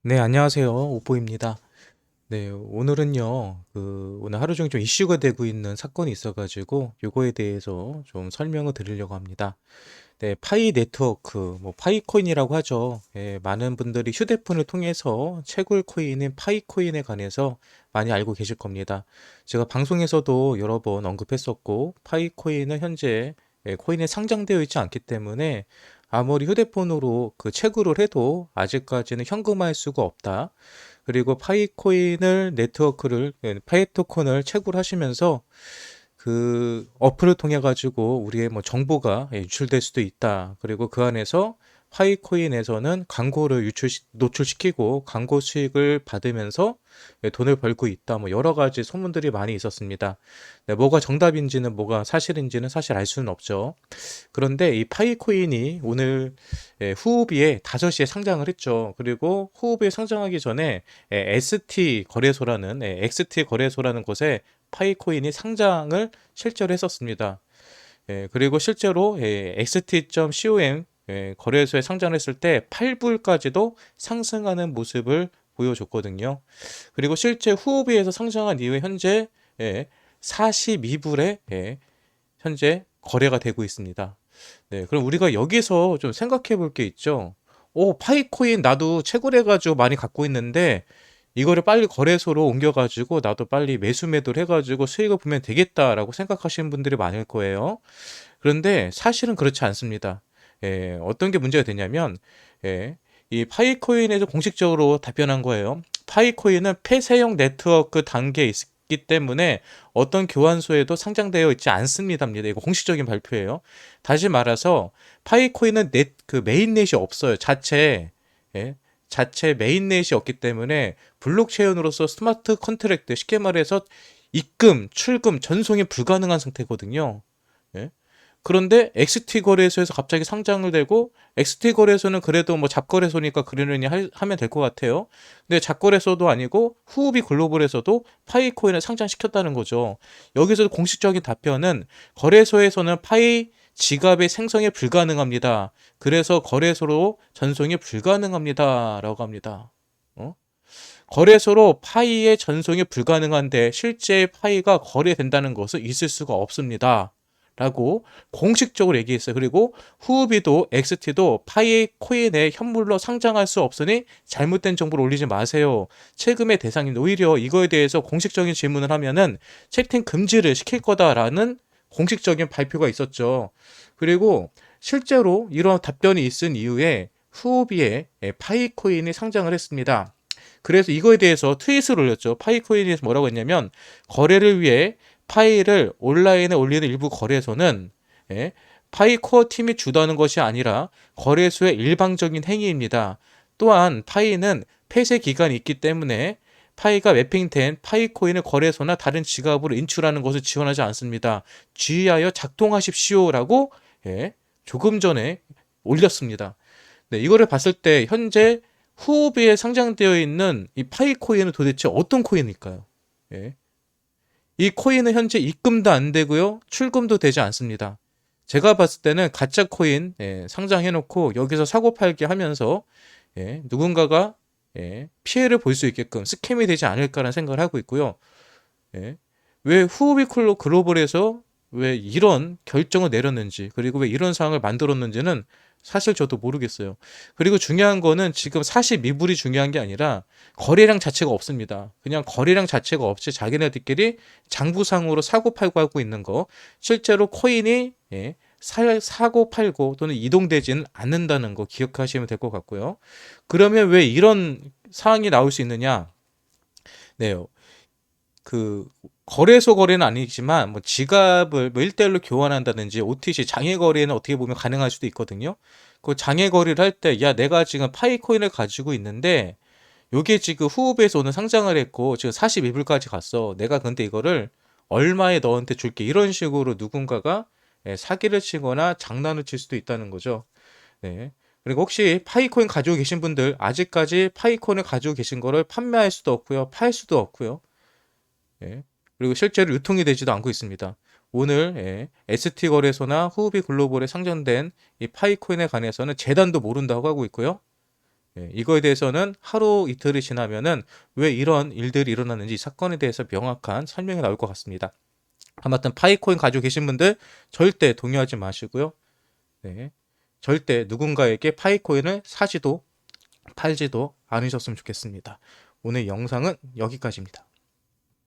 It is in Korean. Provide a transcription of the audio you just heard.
네, 안녕하세요. 오뽀입니다. 네, 오늘은요, 오늘 하루 종일 좀 이슈가 되고 있는 사건이 있어가지고, 요거에 대해서 좀 설명을 드리려고 합니다. 네, 파이 네트워크, 뭐, 파이코인이라고 하죠. 예, 많은 분들이 휴대폰을 통해서 채굴 코인인 파이코인에 관해서 많이 알고 계실 겁니다. 제가 방송에서도 여러 번 언급했었고, 파이코인은 현재 코인에 상장되어 있지 않기 때문에 아무리 휴대폰으로 채굴을 해도 아직까지는 현금화할 수가 없다. 그리고 파이코인을 네트워크를 파이토큰을 채굴하시면서 어플을 통해 가지고 우리의 뭐 정보가 유출될 수도 있다. 그리고 그 안에서 파이코인에서는 광고를 노출시키고 광고 수익을 받으면서 돈을 벌고 있다. 뭐 여러 가지 소문들이 많이 있었습니다. 네, 뭐가 정답인지는 뭐가 사실인지는 사실 알 수는 없죠. 그런데 이 파이코인이 오늘 후오비에 5시에 상장을 했죠. 그리고 후오비에 상장하기 전에 XT 거래소라는 곳에 파이코인이 상장을 실제로 했었습니다. 그리고 실제로 xt.com 거래소에 상장했을 때 8불까지도 상승하는 모습을 보여줬거든요. 그리고 실제 후오비에서 상장한 이후에 현재 42불에 현재 거래가 되고 있습니다. 네, 그럼 우리가 여기서 좀 생각해 볼 게 있죠. 오, 파이코인 나도 채굴해가지고 많이 갖고 있는데 이거를 빨리 거래소로 옮겨가지고 나도 빨리 매수매도를 해가지고 수익을 보면 되겠다라고 생각하시는 분들이 많을 거예요. 그런데 사실은 그렇지 않습니다. 어떤 게 문제가 되냐면 이 파이코인에서 공식적으로 답변한 거예요. 파이코인은 폐쇄형 네트워크 단계에 있기 때문에 어떤 교환소에도 상장되어 있지 않습니다. 이거 공식적인 발표예요. 다시 말해서 파이코인은 메인넷이 없어요. 예, 자체 메인넷이 없기 때문에 블록체인으로서 스마트 컨트랙트, 쉽게 말해서 입금, 출금, 전송이 불가능한 상태거든요. 예? 그런데 XT 거래소에서 갑자기 상장을 되고 XT 거래소는 그래도 뭐 잡거래소니까 그러려니 하면 될 것 같아요. 근데 잡거래소도 아니고 후오비 글로벌에서도 파이코인을 상장시켰다는 거죠. 여기서 공식적인 답변은 거래소에서는 파이 지갑의 생성이 불가능합니다. 그래서 거래소로 전송이 불가능합니다. 라고 합니다. 어? 거래소로 파이의 전송이 불가능한데 실제 파이가 거래된다는 것은 있을 수가 없습니다. 라고 공식적으로 얘기했어요. 그리고 후우비도 XT도 파이 코인에 현물로 상장할 수 없으니 잘못된 정보를 올리지 마세요. 채금의 대상인 오히려 이거에 대해서 공식적인 질문을 하면은 채팅 금지를 시킬 거다라는 공식적인 발표가 있었죠. 그리고 실제로 이런 답변이 있은 이후에 후오비에 파이 코인이 상장을 했습니다. 그래서 이거에 대해서 트윗을 올렸죠. 파이코인에서 뭐라고 했냐면 거래를 위해 파이를 온라인에 올리는 일부 거래소는 파이코어 팀이 주도하는 것이 아니라 거래소의 일방적인 행위입니다. 또한 파이는 폐쇄 기간이 있기 때문에 파이가 매핑된 파이코인을 거래소나 다른 지갑으로 인출하는 것을 지원하지 않습니다. 주의하여 작동하십시오라고 조금 전에 올렸습니다. 네, 이거를 봤을 때 현재 후오비에 상장되어 있는 이 파이코인은 도대체 어떤 코인일까요? 예. 이 코인은 현재 입금도 안 되고요. 출금도 되지 않습니다. 제가 봤을 때는 가짜 코인 상장해놓고 여기서 사고 팔기 하면서 누군가가 피해를 볼 수 있게끔 스캠이 되지 않을까라는 생각을 하고 있고요. 예. 왜 후오비 글로벌에서 왜 이런 결정을 내렸는지 그리고 왜 이런 상황을 만들었는지는 사실 저도 모르겠어요. 그리고 중요한 거는 지금 42불이 중요한 게 아니라 거래량 자체가 없습니다. 그냥 거래량 자체가 없이 자기네들끼리 장부상으로 사고 팔고 하고 있는 거. 실제로 코인이 사고 팔고 또는 이동되지는 않는다는 거 기억하시면 될 것 같고요. 그러면 왜 이런 상황이 나올 수 있느냐? 네, 그 거래소 거래는 아니지만 뭐 지갑을 뭐 1대1로 교환한다든지 OTC 장외 거래는 어떻게 보면 가능할 수도 있거든요. 그 장외 거래를 할 때 야 내가 지금 파이코인을 가지고 있는데 요게 지금 후오비에서 오늘 상장을 했고 지금 42불까지 갔어. 내가 근데 이거를 얼마에 너한테 줄게. 이런 식으로 누군가가 사기를 치거나 장난을 칠 수도 있다는 거죠. 네. 그리고 혹시 파이코인 가지고 계신 분들 아직까지 파이코인을 가지고 계신 거를 판매할 수도 없고요. 팔 수도 없고요. 예. 그리고 실제로 유통이 되지도 않고 있습니다. 오늘 ST 거래소나 후오비 글로벌에 상장된 이 파이코인에 관해서는 재단도 모른다고 하고 있고요. 이거에 대해서는 하루 이틀이 지나면은 왜 이런 일들이 일어났는지 이 사건에 대해서 명확한 설명이 나올 것 같습니다. 아무튼 파이코인 가지고 계신 분들 절대 동요하지 마시고요. 네. 절대 누군가에게 파이코인을 사지도 팔지도 않으셨으면 좋겠습니다. 오늘 영상은 여기까지입니다.